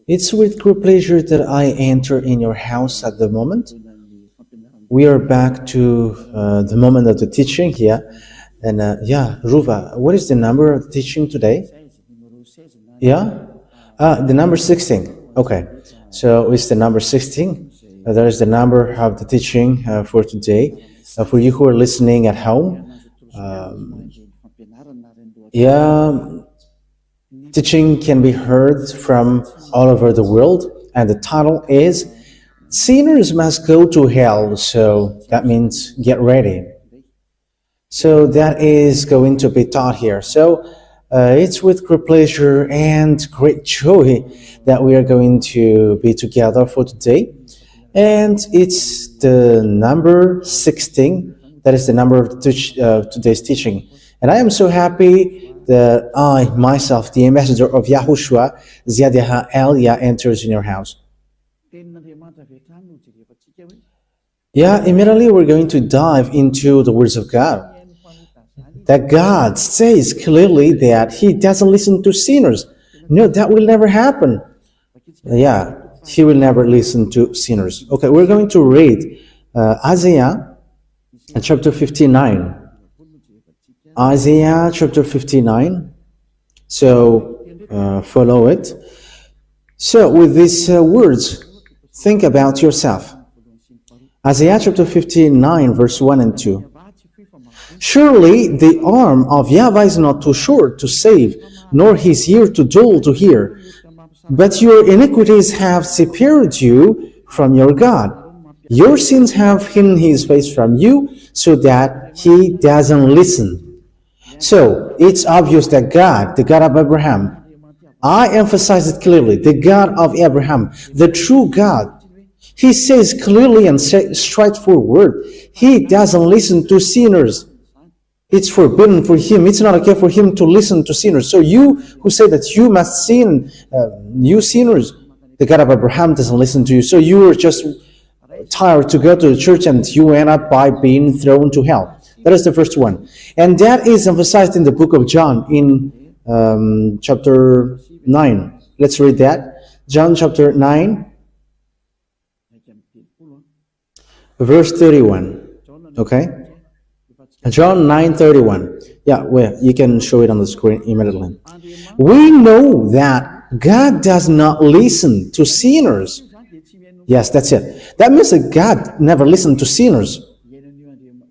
It's with great pleasure that I enter in your house at the moment. We are back to the moment of the teaching here. And Ruva, what is the number of the teaching today? Yeah? The number 16. Okay. So it's the number 16. That is the number of the teaching for today. For you who are listening at home, teaching can be heard from all over the world, and the title is Sinners Must Go to Hell, so that means get ready. So that is going to be taught here. So it's with great pleasure and great joy that we are going to be together for today. And it's the number 16, that is the number of today's teaching. And I am so happy that I, myself, the ambassador of YAHOSHUAH, ZYAHVAH Elia, enters in your house. Yeah, immediately we're going to dive into the words of God. That God says clearly that He doesn't listen to sinners. No, that will never happen. Yeah, He will never listen to sinners. Okay, we're going to read Isaiah chapter 59. Isaiah chapter 59. So follow it. So with these words, think about yourself. Isaiah chapter 59, verse 1 and 2. Surely the arm of YAHVAH is not too short to save, nor his ear too dull to hear. But your iniquities have separated you from your God. Your sins have hidden his face from you, so that he doesn't listen. So it's obvious that God, the God of Abraham, I emphasize it clearly, the God of Abraham, the true God, He says clearly and straightforward, He doesn't listen to sinners. It's forbidden for Him. It's not okay for Him to listen to sinners. So you who say that you must sin, you sinners, the God of Abraham doesn't listen to you. So you are just tired to go to the church and you end up by being thrown to hell. That is the first one. And that is emphasized in the book of John in chapter 9. Let's read that. John chapter 9, verse 31. Okay? John 9:31. Yeah, well, you can show it on the screen immediately. We know that God does not listen to sinners. Yes, that's it. That means that God never listened to sinners.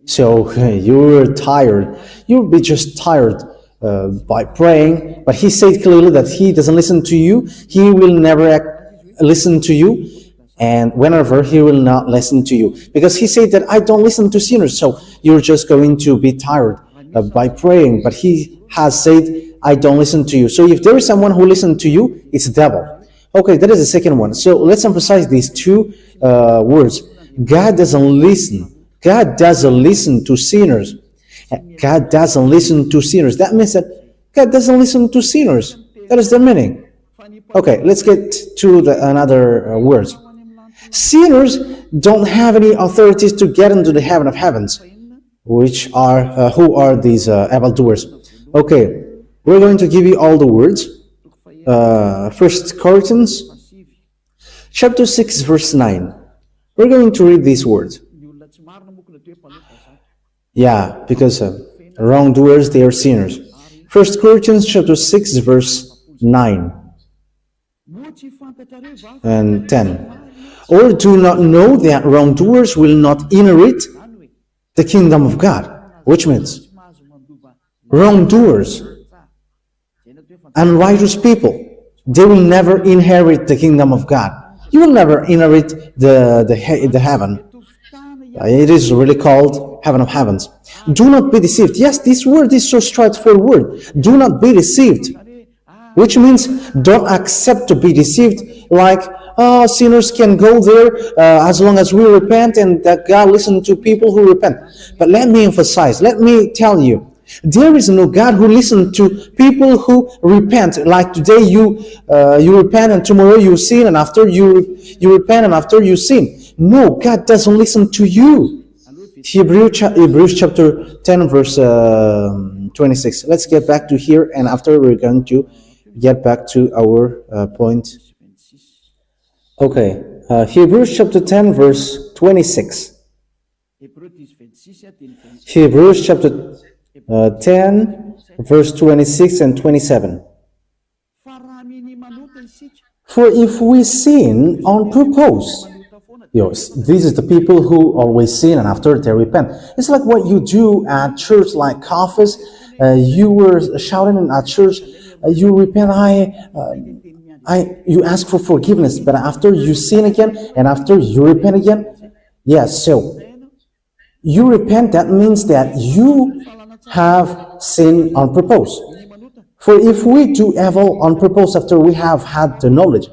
So you're tired. You'll be just tired by praying. But He said clearly that He doesn't listen to you. He will never listen to you. And whenever He will not listen to you. Because He said that I don't listen to sinners. So you're just going to be tired by praying. But He has said, I don't listen to you. So if there is someone who listens to you, it's the devil. Okay, that is the second one. So let's emphasize these two words. God doesn't listen. God doesn't listen to sinners. God doesn't listen to sinners. That means that God doesn't listen to sinners. That is the meaning. Okay, let's get to another words. Sinners don't have any authorities to get into the heaven of heavens, which are who are these evildoers? Okay, we're going to give you all the words. 1 Corinthians chapter 6, verse 9. We're going to read these words. Yeah, because wrongdoers, they are sinners. 1 Corinthians chapter 6, verse 9 and 10. Or do not know that wrongdoers will not inherit the kingdom of God? Which means wrongdoers, unrighteous people, they will never inherit the kingdom of God. You will never inherit the heaven. It is really called heaven of heavens. Do not be deceived. Yes, this word is so straightforward. Do not be deceived. Which means don't accept to be deceived like, sinners can go there as long as we repent and that God listens to people who repent. But let me emphasize, let me tell you, there is no God who listens to people who repent. Like today you repent and tomorrow you sin, and after you repent and after you sin. No, God doesn't listen to you. Hebrews chapter 10 verse 26. Let's get back to here, and after we're going to get back to our point. Okay, Hebrews chapter 10, verse 26. Hebrews chapter 10, verse 26 and 27. For if we sin on purpose, yes, this is the people who always sin and after they repent. It's like what you do at church, like coffees. You were shouting at church, you repent, you ask for forgiveness, but after you sin again and after you repent again, yes, so you repent, that means that you have sinned on purpose. For if we do evil on purpose after we have had the knowledge,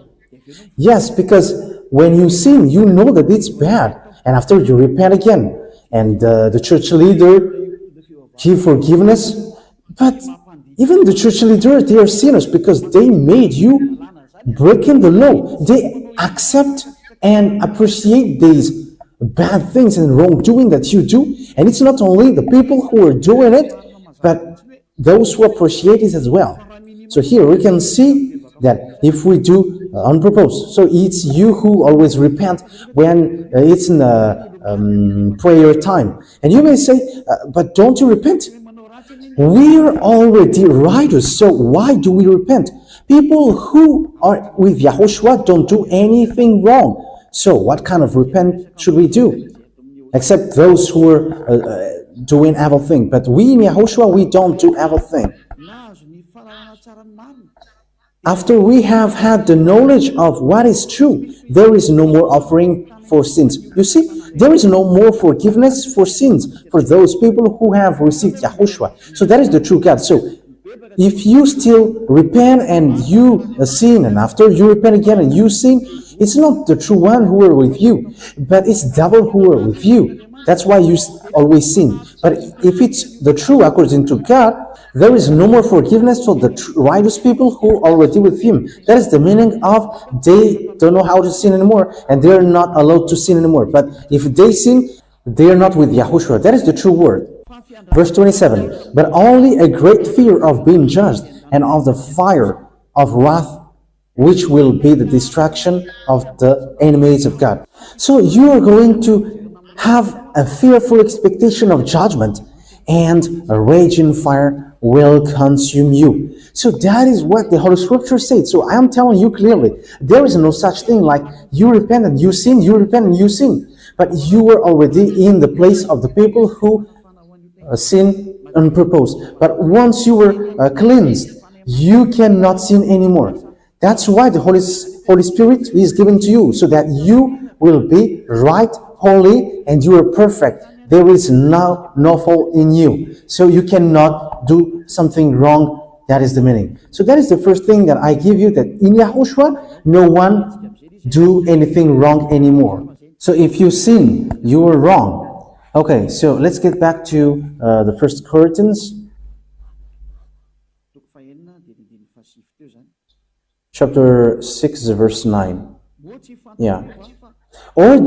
yes, because when you sin, you know that it's bad, and after you repent again, and the church leader give forgiveness, but even the church leader, they are sinners because they made you breaking the law. They accept and appreciate these bad things and wrongdoing that you do, and it's not only the people who are doing it, but those who appreciate it as well. So here we can see that if we do on purpose, so it's you who always repent when it's in the prayer time. And you may say, but don't you repent? We're already righteous, so why do we repent? People who are with YAHOSHUAH don't do anything wrong. So what kind of repent should we do? Except those who are doing evil thing. But we in YAHOSHUAH, we don't do evil thing. After we have had the knowledge of what is true, there is no more offering for sins. You see, there is no more forgiveness for sins for those people who have received YAHOSHUAH. So that is the true God. So if you still repent and you sin, and after you repent again and you sin, it's not the true one who are with you, but it's devil who are with you. That's why you always sin. But if it's the true according to God, there is no more forgiveness for the righteous people who are already with Him. That is the meaning of they don't know how to sin anymore, and they are not allowed to sin anymore. But if they sin, they are not with YAHOSHUAH. That is the true word. Verse 27, but only a great fear of being judged and of the fire of wrath, which will be the destruction of the enemies of God. So you are going to have a fearful expectation of judgment, and a raging fire will consume you. So that is what the Holy Scripture said. So I am telling you clearly, there is no such thing like you repent and you sin, you repent and you sin. But you were already in the place of the people who sin on purpose. But once you were cleansed, you cannot sin anymore. That's why the Holy Spirit is given to you, so that you will be right, holy, and you are perfect. There is no fault in you. So you cannot do something wrong. That is the meaning. So that is the first thing that I give you, that in YAHOSHUAH, no one do anything wrong anymore. So if you sin, you are wrong. Okay, so let's get back to the 1 Corinthians chapter 6, verse 9. Yeah. Or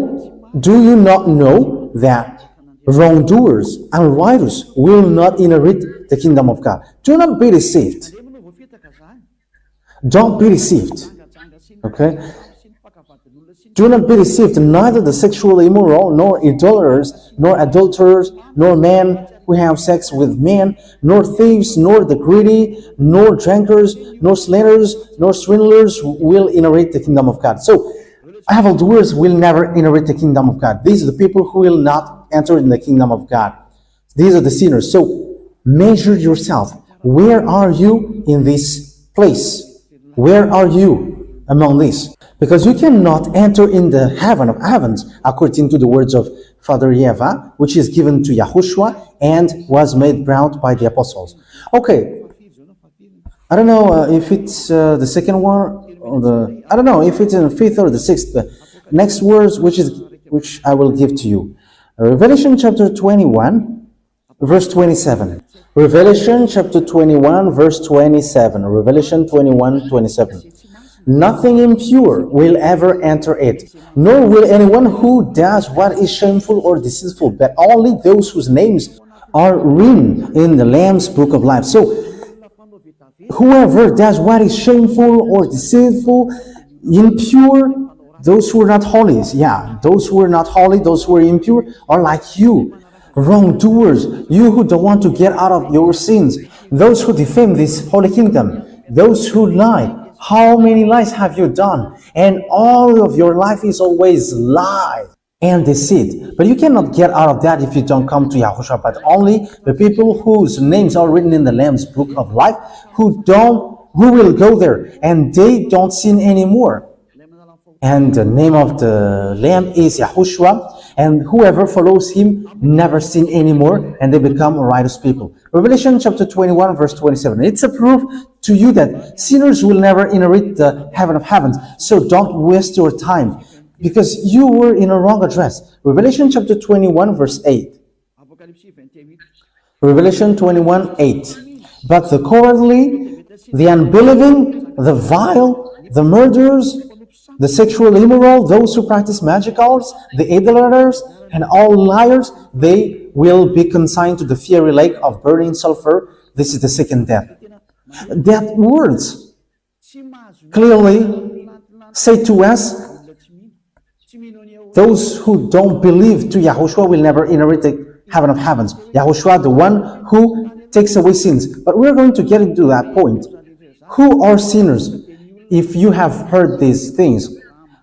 do you not know that wrongdoers and righteous will not inherit the kingdom of God? Do not be deceived. Don't be deceived. Okay? Do not be deceived. Neither the sexually immoral, nor idolaters, nor adulterers, nor men who have sex with men, nor thieves, nor the greedy, nor drunkards, nor slanderers, nor swindlers will inherit the kingdom of God. So, evildoers will never inherit the kingdom of God. These are the people who will not enter in the kingdom of God. These are the sinners. So, measure yourself. Where are you in this place? Where are you among these? Because you cannot enter in the heaven of heavens, according to the words of Father YAHVAH, which is given to YAHOSHUAH and was made proud by the apostles. Okay, I don't know if it's the second one or I don't know if it's in the fifth or the sixth. The next words, which I will give to you. Revelation chapter 21, verse 27. Revelation chapter 21, verse 27. Revelation 21, 27. Nothing impure will ever enter it, nor will anyone who does what is shameful or deceitful, but only those whose names are written in the Lamb's book of life. So, whoever does what is shameful or deceitful, impure, those who are not holy, those who are not holy, those who are impure are like you, wrongdoers, you who don't want to get out of your sins, those who defame this holy kingdom, those who lie. How many lies have you done? And all of your life is always lie and deceit. But you cannot get out of that if you don't come to Yahushua, but only the people whose names are written in the Lamb's book of life, who will go there, and they don't sin anymore. And the name of the Lamb is Yahushua, and whoever follows him never sin anymore, and they become righteous people. Revelation chapter 21 verse 27. It's a proof to you that sinners will never inherit the heaven of heavens. So don't waste your time, because you were in a wrong address. Revelation chapter 21 verse 8. Revelation 21:8. But the cowardly, the unbelieving, the vile, the murderers, the sexual immoral, those who practice magic arts, the idolaters, and all liars, they will be consigned to the fiery lake of burning sulfur. This is the second death. That words clearly say to us, those who don't believe to Yahushua will never inherit the heaven of heavens. Yahushua, the one who takes away sins. But we're going to get into that point. Who are sinners? If you have heard these things,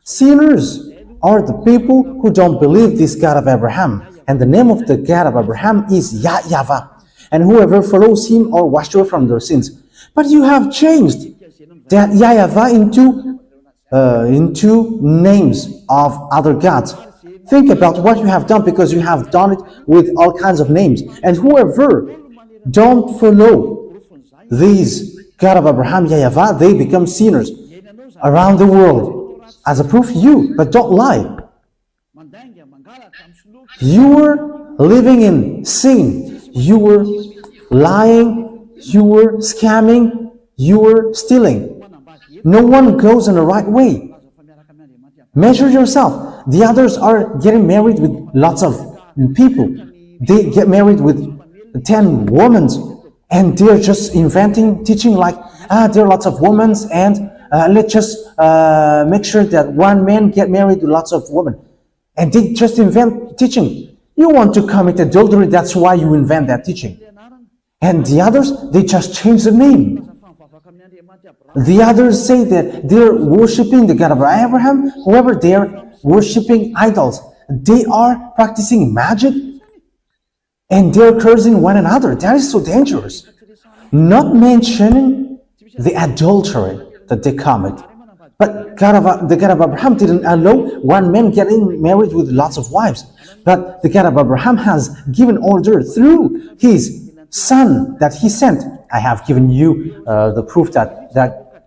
sinners are the people who don't believe this God of Abraham. And the name of the God of Abraham is YAHVAH. And whoever follows him are washed away from their sins. But you have changed that YAHVAH into names of other gods. Think about what you have done, because you have done it with all kinds of names. And whoever don't follow these God of Abraham, YAHVAH, they become sinners around the world. As a proof, but don't lie. You were living in sin. You were lying. You were scamming. You were stealing. No one goes in the right way. Measure yourself. The others are getting married with lots of people. They get married with 10 women, and they're just inventing, teaching like, there are lots of women, and let's just make sure that one man get married to lots of women. And they just invent teaching. You want to commit adultery, that's why you invent that teaching. And the others, they just change the name. The others say that they're worshiping the God of Abraham. However, they're worshiping idols. They are practicing magic, and they're cursing one another. That is so dangerous. Not mentioning the adultery that they commit. But the God of Abraham didn't allow one man getting married with lots of wives. But the God of Abraham has given order through his son that he sent. I have given you the proof that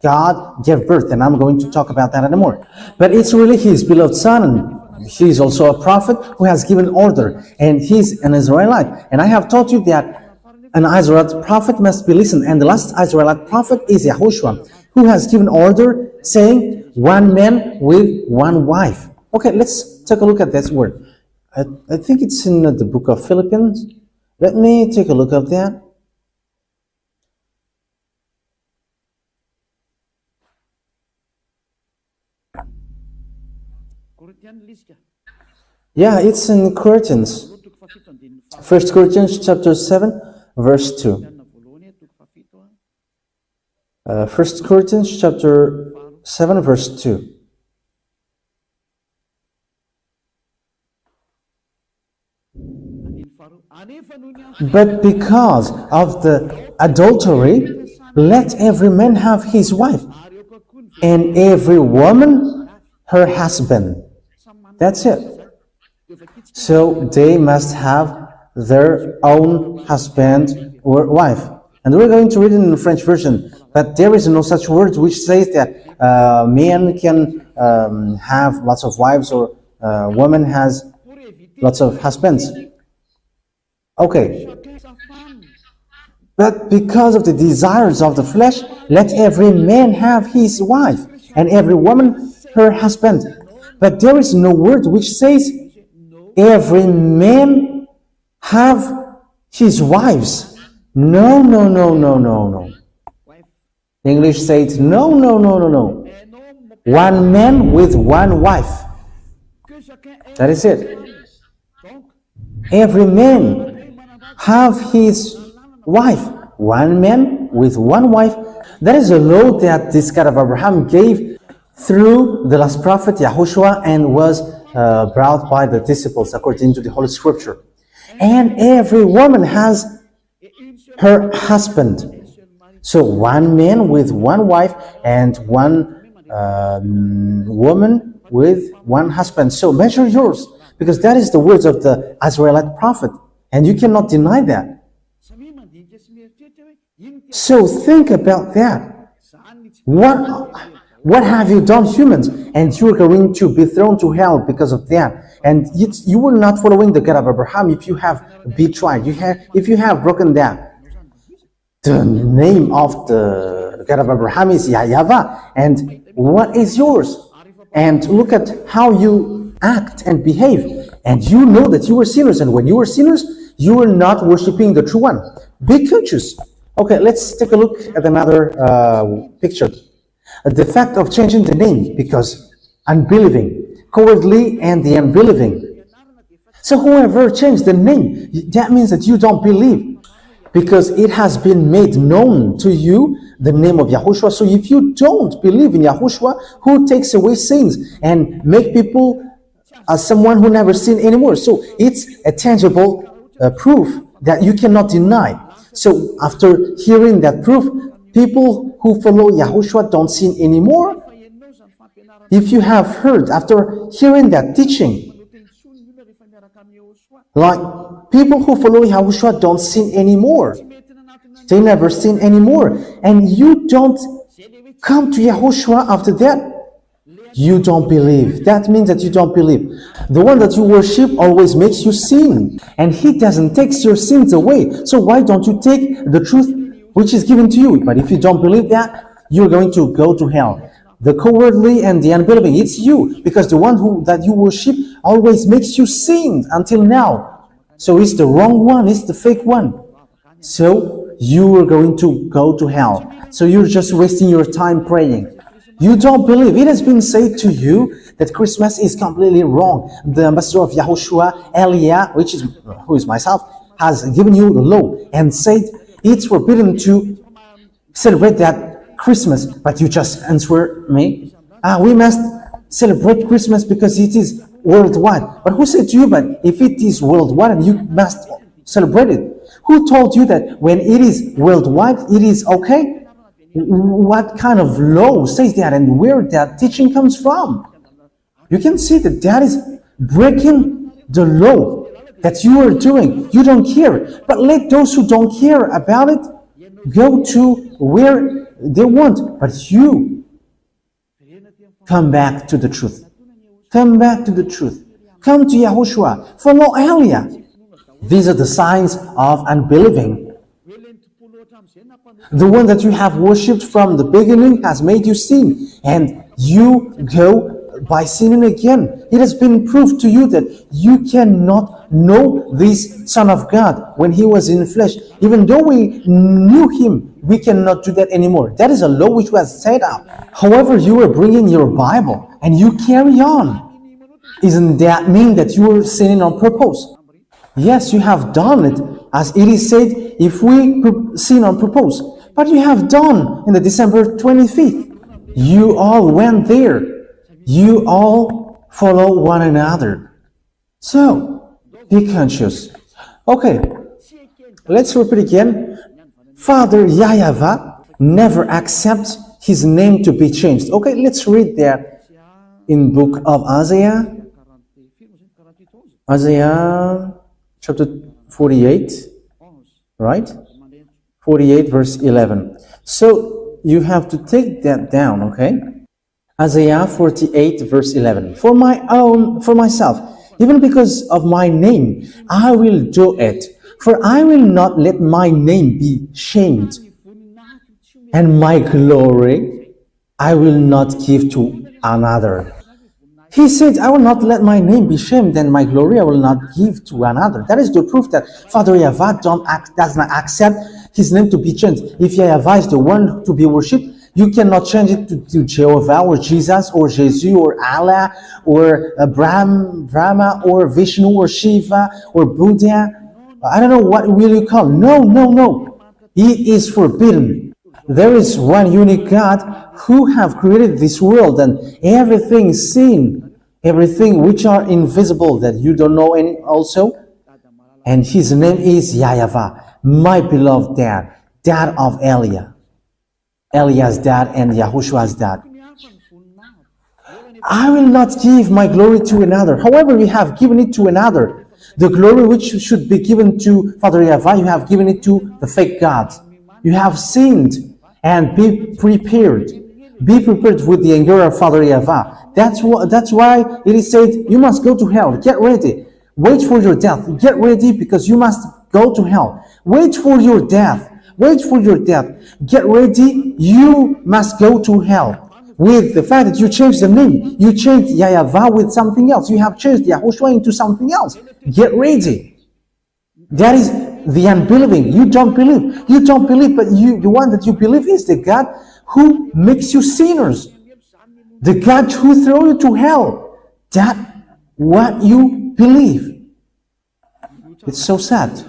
God gave birth, and I'm going to talk about that anymore. But it's really his beloved son, and he's also a prophet who has given order, and he's an Israelite. And I have taught you that an Israelite prophet must be listened, and the last Israelite prophet is YAHOSHUAH, who has given order saying one man with one wife. Okay, let's take a look at this word. I think it's in the book of Philippians. Let me take a look at that. Yeah, it's in Corinthians. 1 Corinthians chapter 7, verse 2. 1 Corinthians chapter 7, verse 2. But because of the adultery, let every man have his wife, and every woman her husband. That's it. So they must have their own husband or wife. And we're going to read it in the French version. But there is no such word which says that men can have lots of wives, or woman has lots of husbands. Okay. But because of the desires of the flesh, let every man have his wife, and every woman her husband. But there is no word which says every man have his wives. No. English says, no, no, no, no, no. One man with one wife. That is it. Every man have his wife. One man with one wife. That is a law that this God of Abraham gave through the last prophet YAHOSHUAH and was brought by the disciples according to the Holy Scripture. And every woman has her husband. So one man with one wife and one woman with one husband. So measure yours, because that is the words of the Israelite prophet, and you cannot deny that. So think about that. What have you done, humans? And you're going to be thrown to hell because of that. And you were not following the God of Abraham if you have betrayed, if you have broken that. The name of the God of Abraham is YAHVAH. And what is yours? And look at how you act and behave. And you know that you were sinners. And when you were sinners, you were not worshiping the true one. Be conscious. Okay, let's take a look at another picture. The fact of changing the name, because unbelieving, cowardly, and the unbelieving. So whoever changed the name, that means that you don't believe, because it has been made known to you, the name of YAHOSHUAH. So if you don't believe in YAHOSHUAH, who takes away sins and make people as someone who never sinned anymore. So it's a tangible proof that you cannot deny. So after hearing that proof, people who follow YAHOSHUAH don't sin anymore. If you have heard, after hearing that teaching, like people who follow YAHOSHUAH don't sin anymore. They never sin anymore. And you don't come to YAHOSHUAH after that, you don't believe. That means that you don't believe. The one that you worship always makes you sin, and he doesn't take your sins away. So why don't you take the truth which is given to you? But if you don't believe that, you're going to go to hell. The cowardly and the unbelieving, it's you, because the one that you worship always makes you sin until now. So it's the wrong one, it's the fake one. So you are going to go to hell. So you're just wasting your time praying. You don't believe. It has been said to you that Christmas is completely wrong. The ambassador of YAHOSHUAH, Elia, who is myself, has given you the law and said it's forbidden to celebrate that Christmas. But you just answer me, we must celebrate Christmas because it is worldwide. But who said to you, but if it is worldwide and you must celebrate it? Who told you that when it is worldwide, it is okay? What kind of law says that, and where that teaching comes from? You can see that that is breaking the law that you are doing. You don't care. But let those who don't care about it go to where they want. But you come back to the truth. Come back to the truth. Come to YAHOSHUAH. Follow Elia. These are the signs of unbelieving. The one that you have worshipped from the beginning has made you sin, and you go by sinning again. It has been proved to you that you cannot know this Son of God when he was in flesh. Even though we knew him, we cannot do that anymore. That is a law which was set out. However, you are bringing your Bible and you carry on. Isn't that mean that you are sinning on purpose? Yes, you have done it, as it is said, if we sin on purpose. But you have done in the December 25th. You all went there. You all follow one another. So, be conscious. Okay, let's repeat again. Father YAHVAH never accepts his name to be changed. Okay, let's read that in book of Isaiah. Isaiah chapter 48, right? 48 verse 11. So you have to take that down, okay? Isaiah 48 verse 11. For myself, even because of my name, I will do it. For I will not let my name be shamed. And my glory I will not give to another. He said, I will not let my name be shamed, and my glory I will not give to another. That is the proof that Father YAHVAH does not accept his name to be changed. If YAHVAH is the one to be worshipped, You cannot change it to Jehovah or Jesus or Jesus or Allah or Brahma or Vishnu or Shiva or Buddha. I don't know what will you call. No, no, no. It is forbidden. There is one unique God who have created this world and everything seen, everything which are invisible that you don't know any also. And his name is YAHVAH, my beloved dad, dad of Eliah's dad and Yahoshua's dad. I will not give my glory to another. However, we have given it to another. The glory which should be given to Father YAHVAH, you have given it to the fake gods. You have sinned, and be prepared. Be prepared with the anger of Father YAHVAH. That's why it is said, you must go to hell. Get ready. Wait for your death. Get ready because you must go to hell. Wait for your death. Wait for your death. Get ready. You must go to hell. With the fact that you changed the name, you changed YAHVAH with something else. You have changed YAHOSHUAH into something else. Get ready. That is the unbelieving. You don't believe. You don't believe, but the one that you believe is the God who makes you sinners. The God who throws you to hell. That's what you believe. It's so sad.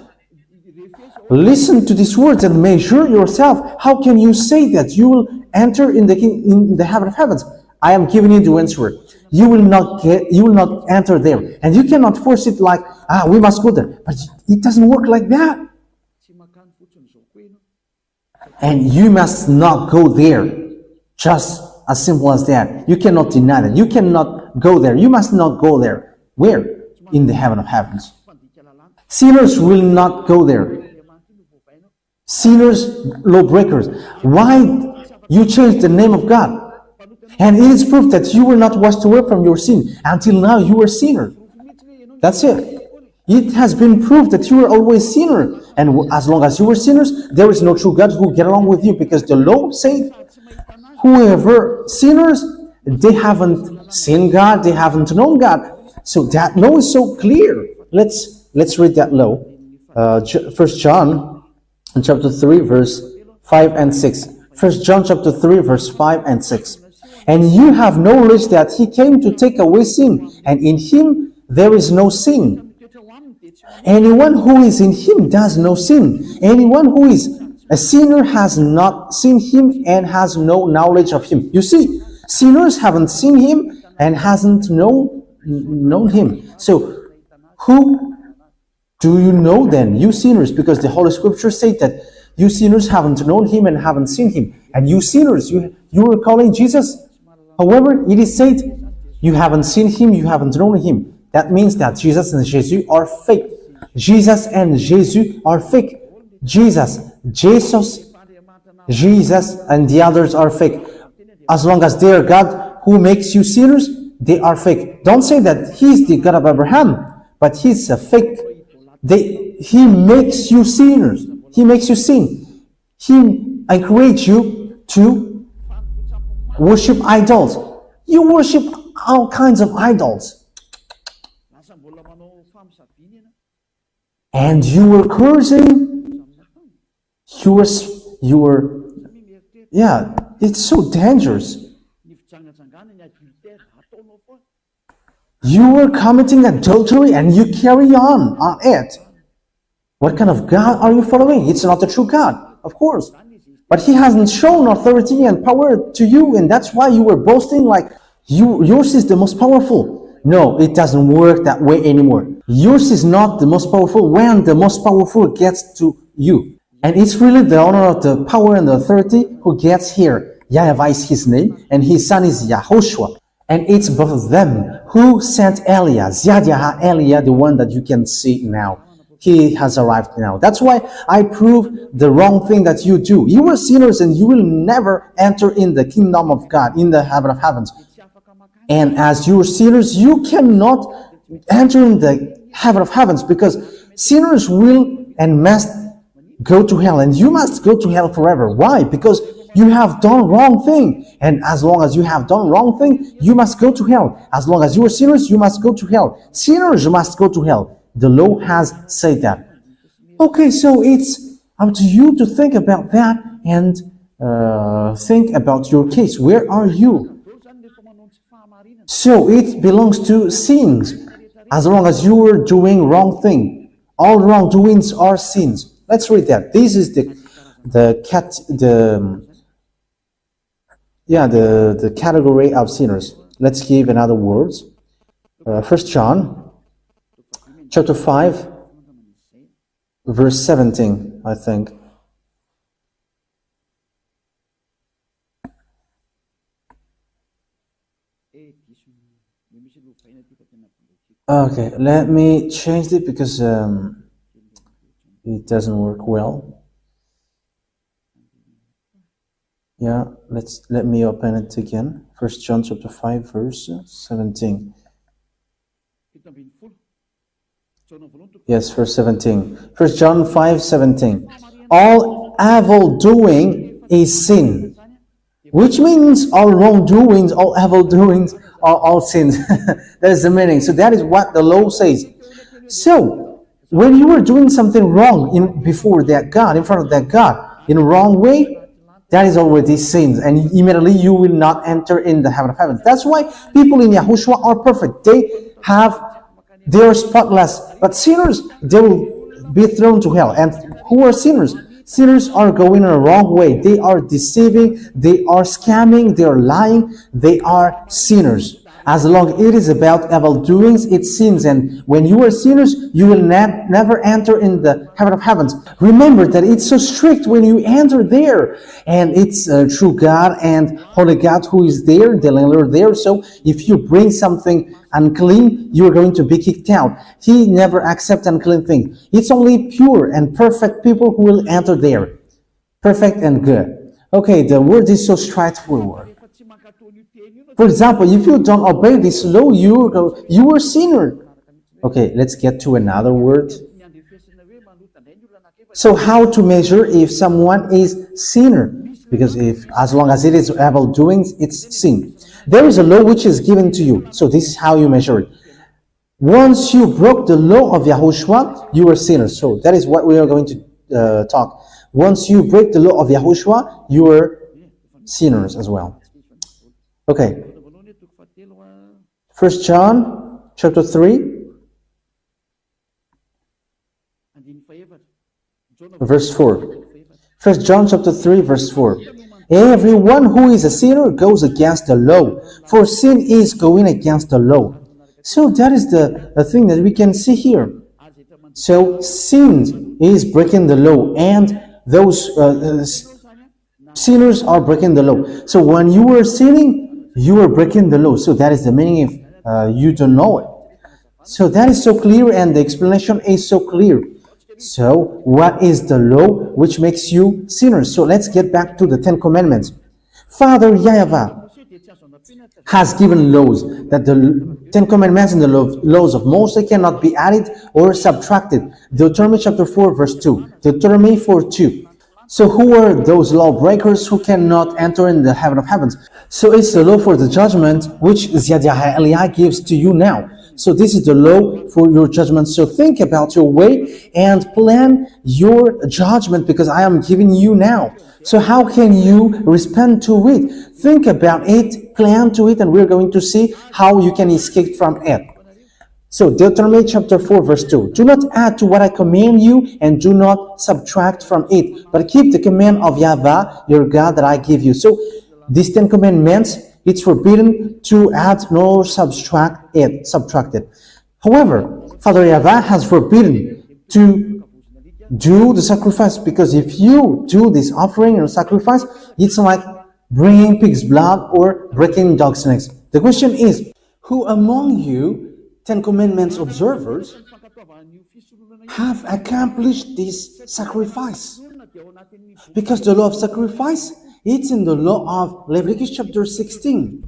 Listen to these words and measure yourself. How can you say that you will enter in the heaven of heavens? I am giving you the answer. You will not enter there, and you cannot force it like, we must go there. But it doesn't work like that. And you must not go there. Just as simple as that. You cannot deny that. You cannot go there. You must not go there. Where? In the heaven of heavens. Sinners will not go there. Sinners, lawbreakers. Why you changed the name of God? And it is proof that you were not washed away from your sin. Until now, you were a sinner. That's it. It has been proved that you were always sinner. And as long as you were sinners, there is no true God who will get along with you. Because the law says, whoever sinners, they haven't seen God, they haven't known God. So that law is so clear. Let's read that law. 1 John chapter 3, verse 5 and 6. 1 John chapter 3, verse 5 and 6. And you have knowledge that he came to take away sin, and in him there is no sin. Anyone who is in him does no sin. Anyone who is a sinner has not seen him and has no knowledge of him. You see, sinners haven't seen him and hasn't known him. So, who do you know then? You sinners, because the Holy Scripture said that you sinners haven't known him and haven't seen him. And you sinners, you were calling Jesus. However, it is said, you haven't seen him, you haven't known him. That means that Jesus and Jesus are fake. Jesus and Jesus are fake. Jesus, and the others are fake. As long as they are God who makes you sinners, they are fake. Don't say that he's the God of Abraham, but he's a fake. He makes you sinners. He makes you sin. He encourages you to worship idols. You worship all kinds of idols. And you were cursing. You were, yeah, it's so dangerous. You were committing adultery and you carry on it. What kind of God are you following? It's not the true God, of course. But he hasn't shown authority and power to you, and that's why you were boasting like yours is the most powerful. No, it doesn't work that way anymore. Yours is not the most powerful when the most powerful gets to you. And it's really the honor of the power and the authority who gets here. YAHVAH is his name, and his son is YAHOSHUAH. And it's both of them who sent Eliah, Eliah, the one that you can see now. He has arrived now. That's why I prove the wrong thing that you do. You are sinners and you will never enter in the kingdom of God, in the heaven of heavens. And as you are sinners, you cannot enter in the heaven of heavens because sinners will and must go to hell. And you must go to hell forever. Why? Because you have done wrong thing. And as long as you have done wrong thing, you must go to hell. As long as you are sinners, you must go to hell. Sinners must go to hell. The law has said that. Okay, so it's up to you to think about that and think about your case. Where are you? So it belongs to sins. As long as you are doing wrong thing, all wrongdoings are sins. Let's read that. This is the category of sinners. Let's give another words. 1 John chapter 5 verse 17, I think. Okay, let me change it because it doesn't work well. Yeah, let me open it again. 1 John chapter 5 verse 17. Yes, verse 17. 1 John 5:17. All evil doing is sin, which means all wrongdoings, all evil doings are all sins. That is the meaning. So that is what the law says. So when you are doing something wrong in front of that God, in a wrong way, that is already sins, and immediately you will not enter in the heaven of heavens. That's why people in Yahushua are perfect. They are spotless, but sinners, they will be thrown to hell. And who are sinners? Sinners are going in a wrong way. They are deceiving, they are scamming, they are lying, they are sinners. As long as it is about evil doings, it's sins. And when you are sinners, you will never enter in the heaven of heavens. Remember that it's so strict when you enter there. And it's true God and Holy God who is there, the landlord there. So if you bring something unclean, you are going to be kicked out. He never accepts unclean things. It's only pure and perfect people who will enter there. Perfect and good. Okay, the word is so straightforward. For example, if you don't obey this law, you are a sinner. Okay, let's get to another word. So how to measure if someone is sinner? Because as long as it is evil doings, it's sin. There is a law which is given to you. So this is how you measure it. Once you broke the law of Yahushua, you are sinners. So that is what we are going to talk. Once you break the law of Yahushua, you are sinners as well. Okay. 1 John chapter 3 verse 4. 1 John chapter 3 verse 4. Everyone who is a sinner goes against the law, for sin is going against the law. So that is the thing that we can see here. So sin is breaking the law, and those sinners are breaking the law. So when you are sinning, you are breaking the law. So that is the meaning if you don't know it. So that is so clear, and the explanation is so clear. So what is the law which makes you sinners? So let's get back to the 10 Commandments. Father YAHVAH has given laws that the 10 Commandments and the laws of Moses cannot be added or subtracted. Deuteronomy chapter 4 verse 2. Deuteronomy 4:2. So who are those lawbreakers who cannot enter in the heaven of heavens? So it's the law for the judgment which Yahweh gives to you now. So this is the law for your judgment. So think about your way and plan your judgment, because I am giving you now. So how can you respond to it? Think about it, plan to it, and we're going to see how you can escape from it. So Deuteronomy chapter 4 verse 2. Do not add to what I command you, and do not subtract from it, but keep the command of YAHVAH, your God, that I give you. So these 10 commandments, it's forbidden to add nor subtract it. However, Father YAHVAH has forbidden to do the sacrifice, because if you do this offering or sacrifice, it's like bringing pig's blood or breaking dog's necks. The question is, who among you 10 Commandments observers have accomplished this sacrifice? Because the law of sacrifice, it's in the law of Leviticus chapter 16.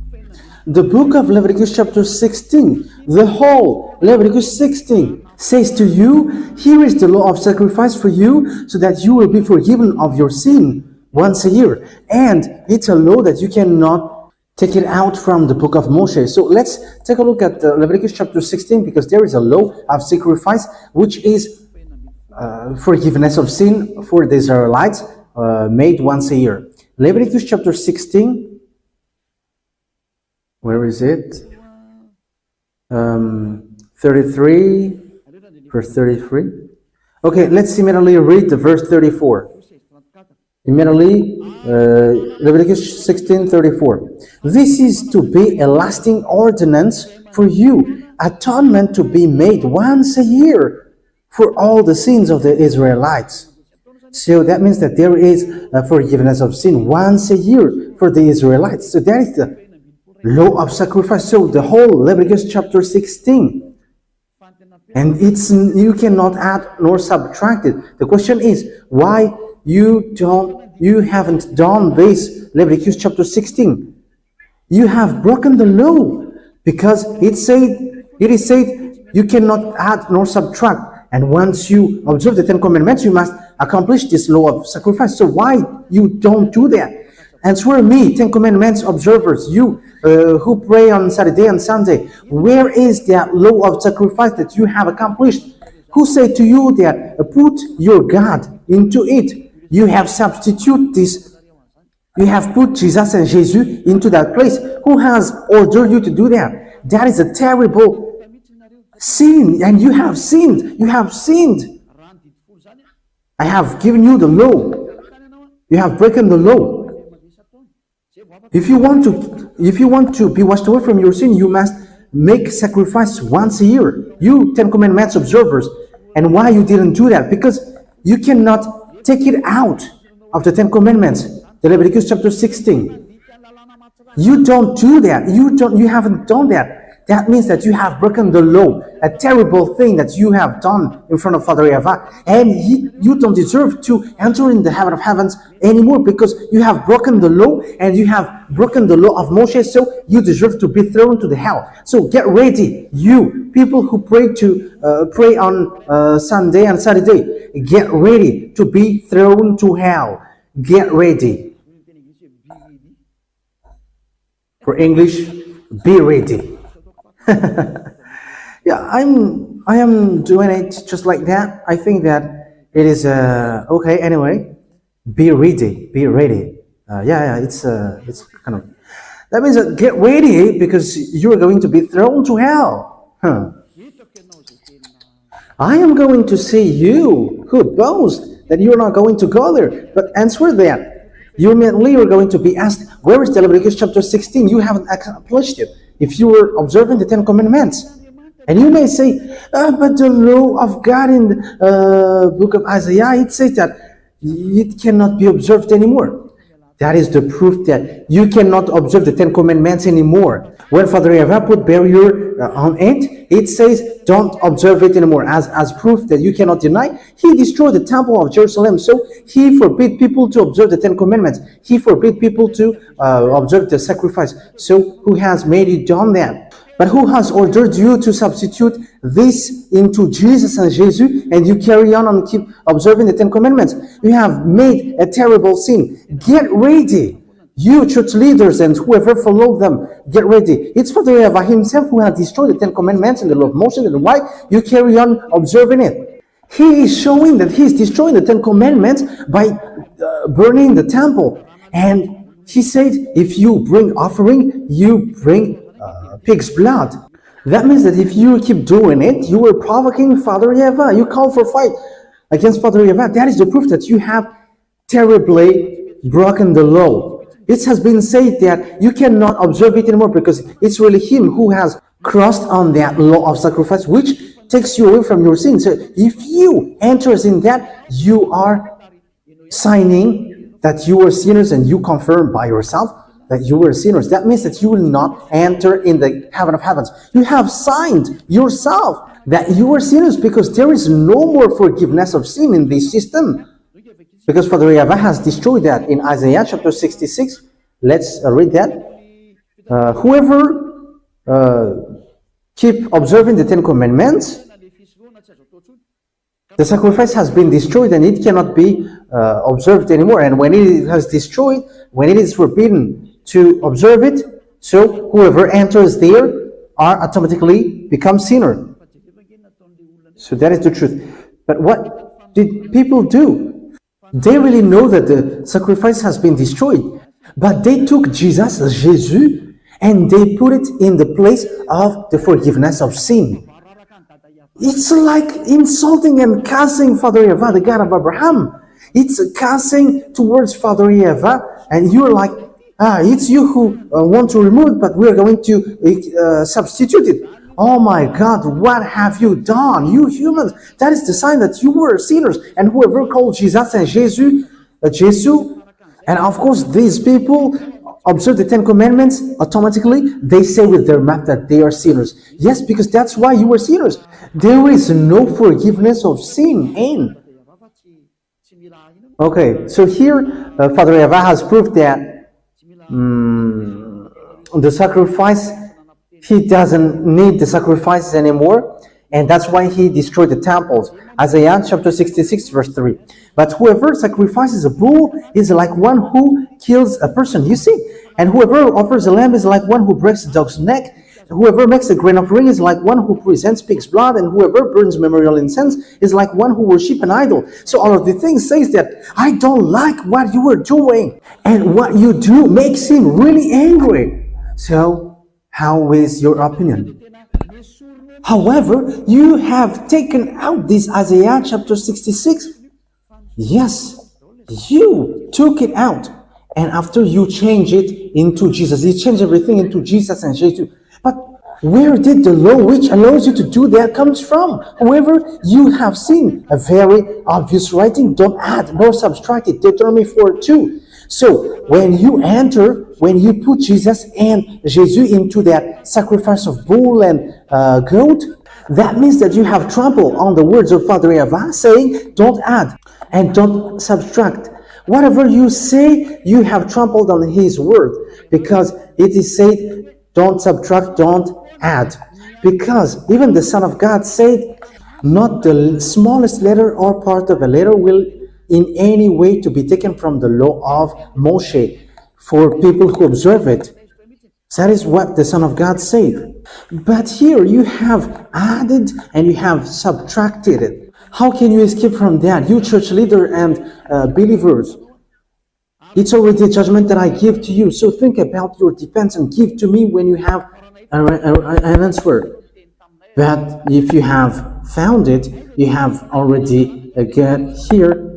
The book of Leviticus chapter 16, the whole Leviticus 16 says to you, here is the law of sacrifice for you, so that you will be forgiven of your sin once a year. And it's a law that you cannot take it out from the book of Moshe. So let's take a look at Leviticus chapter 16, because there is a law of sacrifice, which is forgiveness of sin for the Israelites, made once a year. Leviticus chapter 16. Where is it? 33, verse 33. Okay, let's immediately read the verse 34. Immediately, Leviticus 16:34. This is to be a lasting ordinance for you, atonement to be made once a year for all the sins of the Israelites. So that means that there is a forgiveness of sin once a year for the Israelites. So that is the law of sacrifice. So the whole Leviticus chapter 16. And you cannot add nor subtract it. The question is, why you haven't done this Leviticus chapter 16? You have broken the law, because it is said you cannot add nor subtract. And once you observe the 10 commandments, you must accomplish this law of sacrifice. So why you don't do that? Answer me, 10 commandments observers, you who pray on Saturday and Sunday, where is that law of sacrifice that you have accomplished? Who said to you that put your God into it? You have substituted this. You have put Jesus and Jesus into that place. Who has ordered you to do that? That is a terrible sin, and you have sinned. You have sinned. I have given you the law. You have broken the law. If you want to be washed away from your sin, you must make sacrifice once a year. You 10 commandments observers. And why you didn't do that? Because you cannot take it out of the 10 commandments. The Leviticus chapter 16. You don't do that. You haven't done that. That means that you have broken the law, a terrible thing that you have done in front of Father YAHVAH, and you don't deserve to enter in the heaven of heavens anymore, because you have broken the law, and you have broken the law of Moshe, so you deserve to be thrown to the hell. So get ready, you people who pray on Sunday and Saturday, get ready to be thrown to hell. Get ready. For English, be ready. Yeah, I am doing it just like that. I think that it is okay. Anyway, be ready. It's kind of, that means that get ready, because you are going to be thrown to hell. I am going to say, you who boast that you are not going to go there, but answer that. You immediately are going to be asked, where is the Leviticus chapter 16? You haven't accomplished it. If you were observing the 10 commandments. And you may say, but the law of God in the book of Isaiah, it says that it cannot be observed anymore. That is the proof that you cannot observe the 10 commandments anymore. When Father YAHVAH put barrier on it, it says don't observe it anymore. As proof that you cannot deny, he destroyed the temple of Jerusalem. So he forbid people to observe the 10 commandments. He forbid people to observe the sacrifice. So who has made you done that? But who has ordered you to substitute this into Jesus and Jesus, and you carry on and keep observing the 10 commandments? You have made a terrible sin. Get ready. You church leaders and whoever followed them, get ready. It's Father YAHVAH himself who has destroyed the 10 commandments and the law of Moses, and why you carry on observing it. He is showing that he is destroying the 10 commandments by burning the temple. And he said, if you bring offering, you bring pig's blood. That means that if you keep doing it, you are provoking Father YAHVAH. You call for fight against Father YAHVAH. That is the proof that you have terribly broken the law. It has been said that you cannot observe it anymore, because it's really him who has crossed on that law of sacrifice, which takes you away from your sin. So if you enter in that, you are signing that you are sinners, and you confirm by yourself that you were sinners. That means that you will not enter in the heaven of heavens. You have signed yourself that you are sinners, because there is no more forgiveness of sin in this system. Because Father YAHVAH has destroyed that in Isaiah chapter 66. Let's read that. Whoever keep observing the 10 commandments, the sacrifice has been destroyed and it cannot be observed anymore. And when it has destroyed, when it is forbidden to observe it, so whoever enters there are automatically become sinner. So that is the truth. But what did people do? They really know that the sacrifice has been destroyed, but they took Jesus, Jésus, and they put it in the place of the forgiveness of sin. It's like insulting and cursing Father YAHVAH, the God of Abraham. It's cursing towards Father YAHVAH, and you're like, it's you who want to remove it, but we're going to substitute it. Oh my God, what have you done, you humans? That is the sign that you were sinners. And whoever called Jesus and Jesus, and of course these people observe the Ten Commandments, automatically they say with their mouth that they are sinners. Yes, because that's why you were sinners. There is no forgiveness of sin in. Okay, so here Father YAHVAH has proved that the sacrifice, he doesn't need the sacrifices anymore, and that's why he destroyed the temples. Isaiah chapter 66 verse 3. But whoever sacrifices a bull is like one who kills a person, you see. And whoever offers a lamb is like one who breaks a dog's neck. Whoever makes a grain offering is like one who presents pig's blood, and whoever burns memorial incense is like one who worships an idol. So all of the things says that I don't like what you are doing, and what you do makes him really angry. So how is your opinion? However, you have taken out this Isaiah chapter 66. Yes, you took it out, and after you change it into Jesus, you change everything into Jesus and Jesus. But where did the law which allows you to do that comes from? However, you have seen a very obvious writing. Don't add nor subtract it. Deuteronomy 4:2. So when you enter, when you put Jesus and Jesus into that sacrifice of bull and goat, that means that you have trampled on the words of Father YAHVAH, saying, don't add and don't subtract. Whatever you say, you have trampled on his word, because it is said, don't subtract, don't add. Because even the Son of God said, not the smallest letter or part of a letter will in any way to be taken from the law of Moshe for people who observe it. That is what the Son of God said. But here you have added and you have subtracted it. How can you escape from that? You church leader and believers, it's already a judgment that I give to you. So think about your defense and give to me when you have an answer. But if you have found it, you have already got here,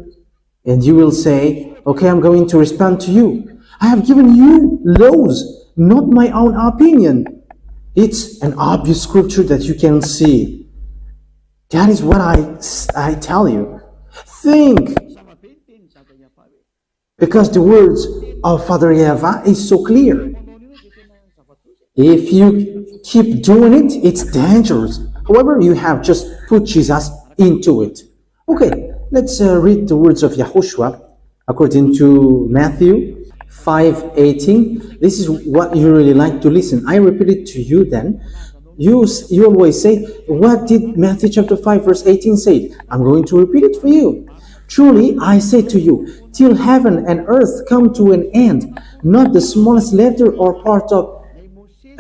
and you will say, okay, I'm going to respond to you. I have given you laws, not my own opinion. It's an obvious scripture that you can see. That is what I tell you. Think. Because the words of Father YAHVAH is so clear. If you keep doing it, it's dangerous. However, you have just put Jesus into it. Okay, let's read the words of Yahushua according to Matthew 5:18. This is what you really like to listen. I repeat it to you then. You always say, what did Matthew chapter 5 verse 18 say? I'm going to repeat it for you. Truly, I say to you, till heaven and earth come to an end, not the smallest letter or part of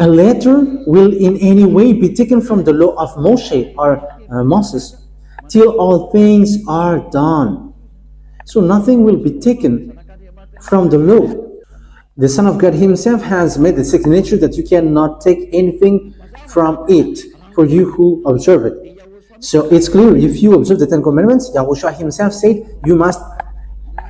a letter will in any way be taken from the law of Moshe or Moses, till all things are done. So nothing will be taken from the law. The Son of God himself has made the second nature that you cannot take anything from it for you who observe it. So it's clear, if you observe the Ten Commandments, YAHOSHUAH himself said, you must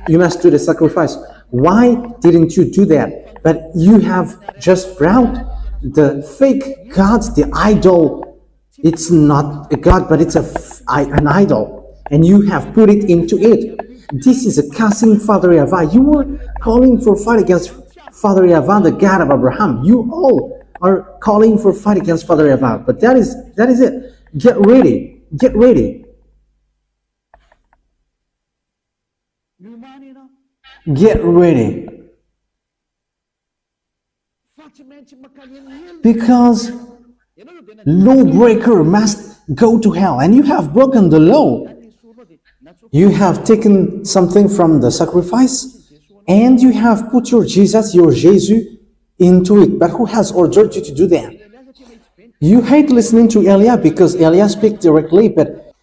do the sacrifice. Why didn't you do that? But you have just brought the fake gods, the idol. It's not a god, but it's an idol. And you have put it into it. This is a cursing Father YAHVAH. You were calling for fight against Father YAHVAH, the God of Abraham. You all are calling for fight against Father YAHVAH. But that is it. Get ready. Get ready. Get ready. Because lawbreaker must go to hell, and you have broken the law. You have taken something from the sacrifice, and you have put your Jesus into it. But who has ordered you to do that? You hate listening to Elia because Elia speaks directly, but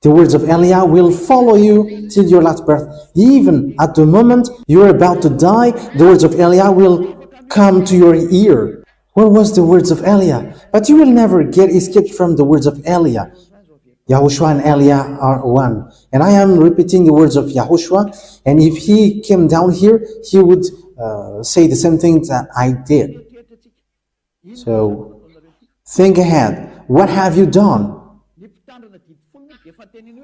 The words of Eliah will follow you till your last breath. Even at the moment you're about to die, the words of Eliah will come to your ear. What was the words of Eliah? But you will never get escaped from the words of Eliah. Yahushua and Eliah are one. And I am repeating the words of Yahushua. And if he came down here, he would say the same thing that I did. So think ahead. What have you done?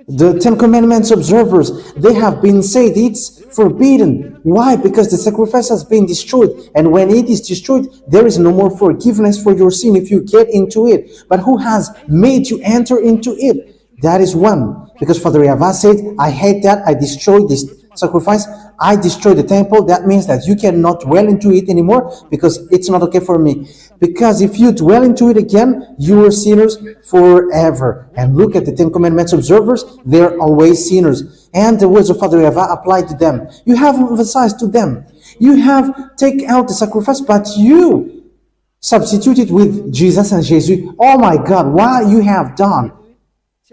The Ten Commandments observers, they have been said it's forbidden. Why? Because the sacrifice has been destroyed. And when it is destroyed, there is no more forgiveness for your sin if you get into it. But who has made you enter into it? That is one. Because Father YAHVAH said, I hate that. I destroyed this sacrifice. I destroyed the temple. That means that you cannot dwell into it anymore because it's not okay for me. Because if you dwell into it again, you are sinners forever. And look at the Ten Commandments observers, they're always sinners. And the words of Father YAHVAH apply to them. You have emphasized to them. You have taken out the sacrifice, but you substituted with Jesus and Jesus. Oh my God, what you have done.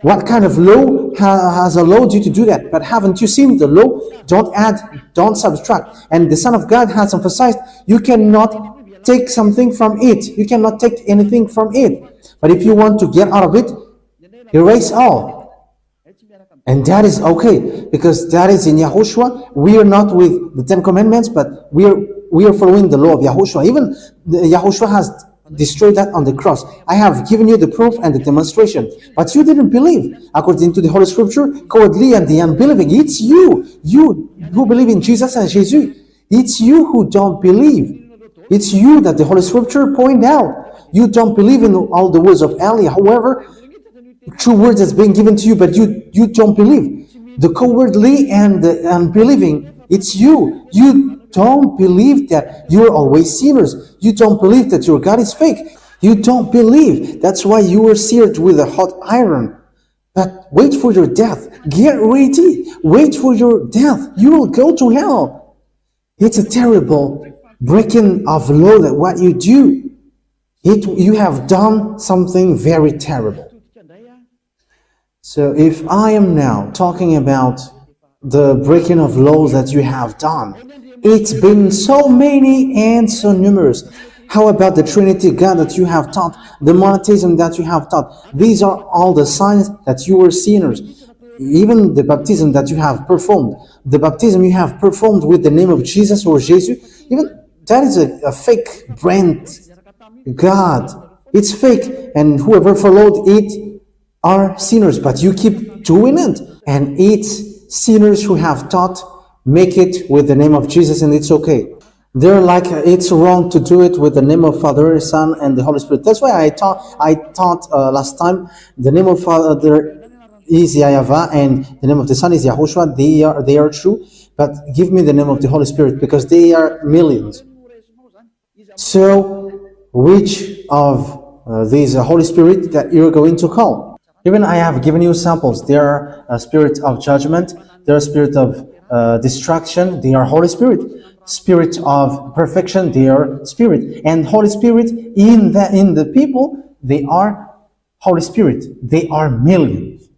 What kind of law has allowed you to do that? But haven't you seen the law? Don't add, don't subtract. And the Son of God has emphasized, you cannot take something from it. You cannot take anything from it. But if you want to get out of it, erase all. And that is okay, because that is in Yahushua. We are not with the Ten Commandments, but we are following the law of Yahushua. Even Yahushua has destroyed that on the cross. I have given you the proof and the demonstration, but you didn't believe. According to the Holy Scripture, cowardly and the unbelieving, it's you who believe in Jesus and Jesus. It's you who don't believe. It's you that the Holy Scripture point out. You don't believe in all the words of Eliah. However, true words has been given to you, but you don't believe. The cowardly and the unbelieving, it's you. You don't believe that you're always sinners. You don't believe that your God is fake. You don't believe. That's why you were seared with a hot iron. But wait for your death. Get ready. Wait for your death. You will go to hell. It's a terrible breaking of law that what you do. You have done something very terrible. So if I am now talking about the breaking of laws that you have done, it's been so many and so numerous. How about the Trinity God that you have taught, the monotheism that you have taught? These are all the signs that you were sinners. Even the baptism that you have performed, the baptism you have performed with the name of Jesus or Jesus, even that is a fake brand God. It's fake, and whoever followed it are sinners, but you keep doing it. And it's sinners who have taught, make it with the name of Jesus, and it's okay. They're like, it's wrong to do it with the name of Father, Son, and the Holy Spirit. That's why I taught last time, the name of Father is YAHVAH, and the name of the Son is Yahushua. They are true, but give me the name of the Holy Spirit, because they are millions. So, which of these Holy Spirit that you're going to call? Even I have given you samples. They are a spirit of judgment. They are a spirit of destruction. They are Holy Spirit. Spirit of perfection. They are Spirit. And Holy Spirit in the people, they are Holy Spirit. They are millions.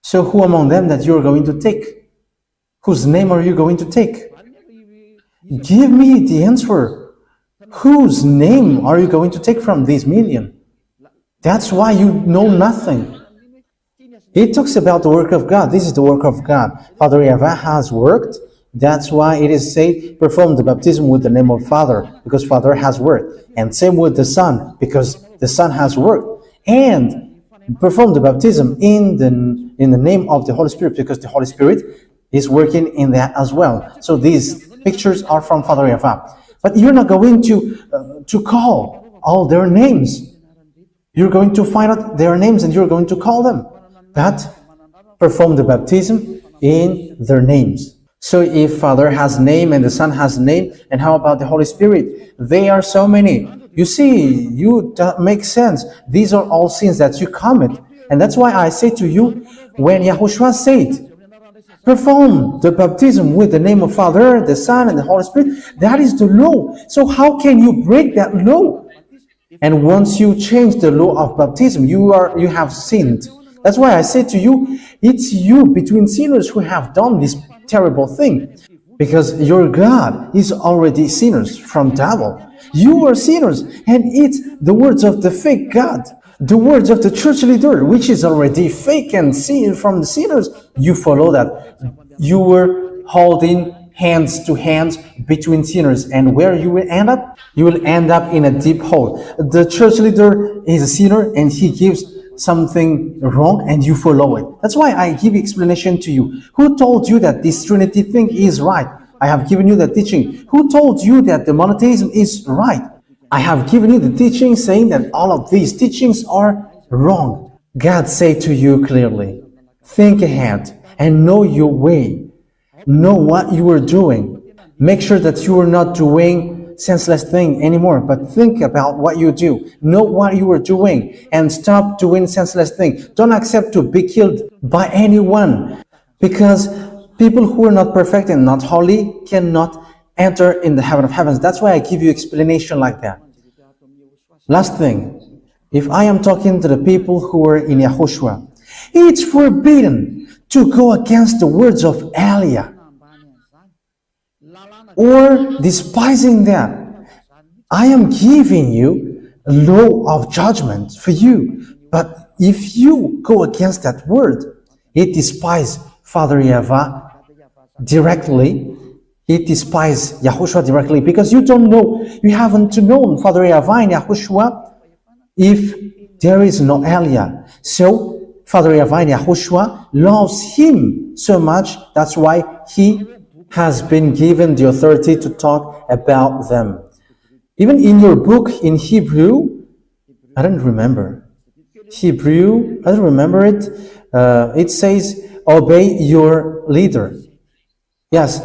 So who among them that you're going to take? Whose name are you going to take? Give me the answer. Whose name are you going to take from these million? That's why you know nothing. It talks about the work of God. This is the work of God. Father YAHVAH has worked. That's why it is said, perform the baptism with the name of Father, because Father has worked. And same with the Son, because the Son has worked. And perform the baptism in the name of the Holy Spirit, because the Holy Spirit is working in that as well. So these pictures are from Father YAHVAH. But you're not going to call all their names. You're going to find out their names and you're going to call them. But perform the baptism in their names. So if Father has name and the Son has name, and how about the Holy Spirit? They are so many. You see, that makes sense. These are all sins that you commit. And that's why I say to you, when Yahushua said, perform the baptism with the name of Father, the Son, and the Holy Spirit, that is the law. So how can you break that law? And once you change the law of baptism, you have sinned. That's why I say to you, it's you between sinners who have done this terrible thing. Because your God is already sinners from devil. You are sinners, and it's the words of the fake God, the words of the church leader, which is already fake and sin from the sinners. You follow that. You were holding hands to hands between sinners, and where you will end up? You will end up in a deep hole. The church leader is a sinner, and he gives something wrong, and you follow it. That's why I give explanation to you. Who told you that this Trinity thing is right? I have given you the teaching. Who told you that the monotheism is right? I have given you the teaching saying that all of these teachings are wrong. God said to you clearly, think ahead and know your way. Know what you are doing. Make sure that you are not doing senseless thing anymore, but think about what you do. Know what you are doing and stop doing senseless thing. Don't accept to be killed by anyone, because people who are not perfect and not holy cannot enter in the heaven of heavens. That's why I give you explanation like that. Last thing, if I am talking to the people who are in YAHOSHUAH, it's forbidden to go against the words of Elia or despising that. I am giving you a law of judgment for you. But if you go against that word, it despises Father YAHVAH directly. It despises YAHOSHUAH directly, because you don't know, you haven't known Father YAHVAH and YAHOSHUAH if there is no Elia. So Father YAHVAH and YAHOSHUAH loves him so much, that's why he has been given the authority to talk about them. Even in your book in Hebrew, I don't remember. Hebrew, I don't remember it. It says, obey your leader. Yes,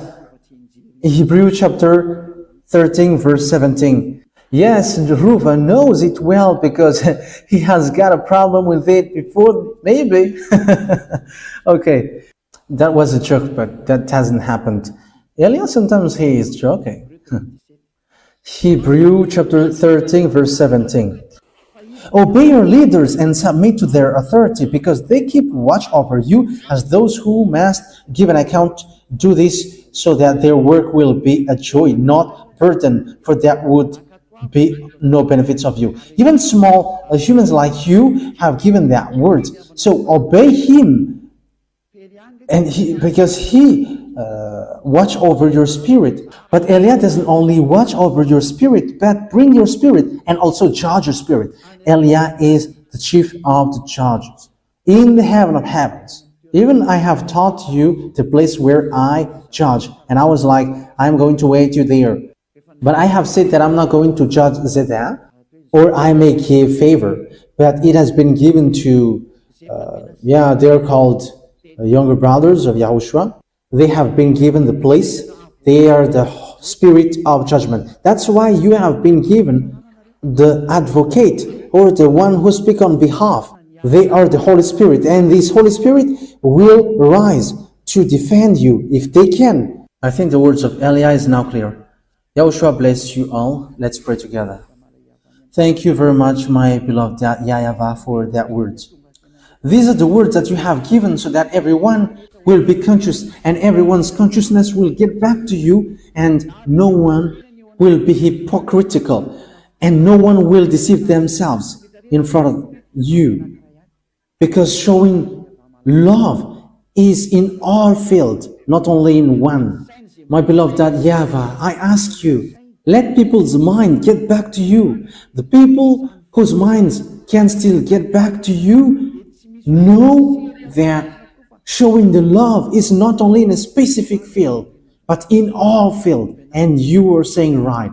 Hebrew chapter 13, verse 17. Yes, Ruva knows it well because he has got a problem with it before, maybe. Okay, that was a joke, but that hasn't happened. Elias, sometimes he is joking. Hebrew chapter 13, verse 17. Obey your leaders and submit to their authority, because they keep watch over you as those who must give an account. Do this so that their work will be a joy, not burden, for that would be no benefits of you. Even small humans like you have given that word. So obey him, and because he watch over your spirit. But Elia doesn't only watch over your spirit, but bring your spirit and also judge your spirit. Elia is the chief of the judges in the heaven of heavens. Even I have taught you the place where I judge, and I was like, I'm going to wait you there. But I have said that I'm not going to judge Zedek, or I may give favor, but it has been given to, they're called younger brothers of YAHOSHUAH. They have been given the place. They are the spirit of judgment. That's why you have been given the advocate, or the one who speaks on behalf. They are the Holy Spirit, and this Holy Spirit will rise to defend you if they can. I think the words of Elia is now clear. YAHOSHUAH bless you all. Let's pray together. Thank you very much, my beloved YAHVAH, for that words. These are the words that you have given so that everyone will be conscious, and everyone's consciousness will get back to you, and no one will be hypocritical, and no one will deceive themselves in front of you. Because showing love is in all fields, not only in one. My beloved YAHVAH, I ask you, let people's mind get back to you. The people whose minds can still get back to you, know that showing the love is not only in a specific field, but in all fields. And you are saying right.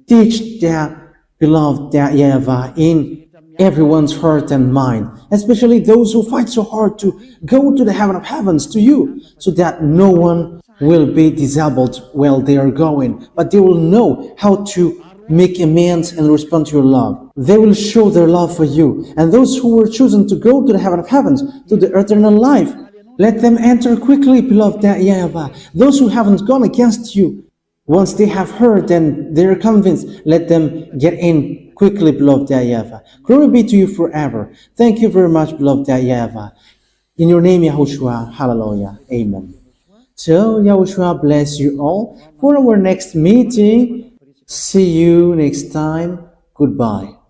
Teach that, beloved YAHVAH, in everyone's heart and mind, especially those who fight so hard to go to the heaven of heavens, to you, so that no one will be disabled while they are going, but they will know how to make amends and respond to your love. They will show their love for you. And those who were chosen to go to the heaven of heavens, to the eternal life, let them enter quickly, beloved YAHVAH. Those who haven't gone against you, once they have heard and they're convinced, let them get in quickly, beloved YAHVAH. Glory be to you forever. Thank you very much, beloved YAHVAH. In your name, YAHOSHUAH. Hallelujah. Amen. So, YAHOSHUAH bless you all. For our next meeting, see you next time. Goodbye.